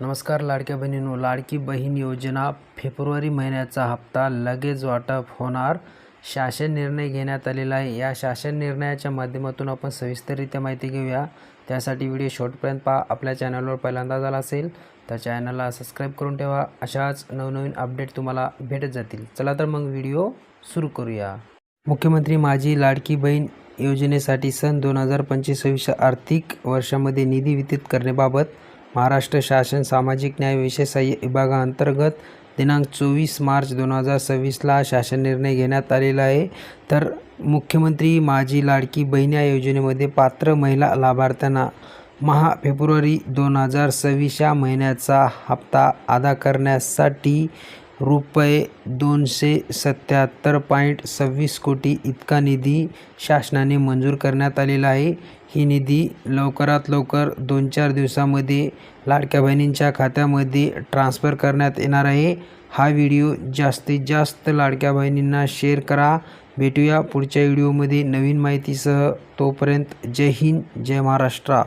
नमस्कार लाडक्या बहिणींनो, लाडकी बहीण योजना फेब्रुवारी महिन्याचा हप्ता लगेच वाटप होणार. शासन निर्णय घेण्यात आलेला आहे. या शासन निर्णयाच्या माध्यमातून आपण सविस्तररित्या माहिती घेऊया. त्यासाठी व्हिडिओ शेवटपर्यंत पहा. आपल्या चॅनलवर पहिल्यांदा झाला असेल तर चॅनलला सबस्क्राईब करून ठेवा. अशाच नवनवीन अपडेट तुम्हाला भेटत जातील. चला तर मग व्हिडिओ सुरू करूया. मुख्यमंत्री माझी लाडकी बहीण योजनेसाठी सन 2025 आर्थिक वर्षामध्ये निधी वितरित करण्याबाबत महाराष्ट्र शासन सामाजिक न्याय विशेष सहाय्य विभागाअंतर्गत दिनांक 24 मार्च 2026ला शासन निर्णय घेण्यात आलेला आहे. तर मुख्यमंत्री माझी लाडकी बहीण या योजनेमध्ये पात्र महिला लाभार्थ्यांना फेब्रुवारी 2026 या महिन्याचा हप्ता अदा करण्यासाठी रुपये 277.26 कोटी इतका निधी शासनाने मंजूर करण्यात आलेला आहे. ही निधी लवकरात लवकर 2-4 दिवसामध्ये लाडक्या बहिणींच्या खात्यामध्ये ट्रान्स्फर करण्यात येणार आहे. हा व्हिडिओ जास्तीत जास्त लाडक्या बहिणींना शेअर करा. भेटूया पुढच्या व्हिडिओमध्ये नवीन माहितीसह. तोपर्यंत जय हिंद, जय महाराष्ट्र.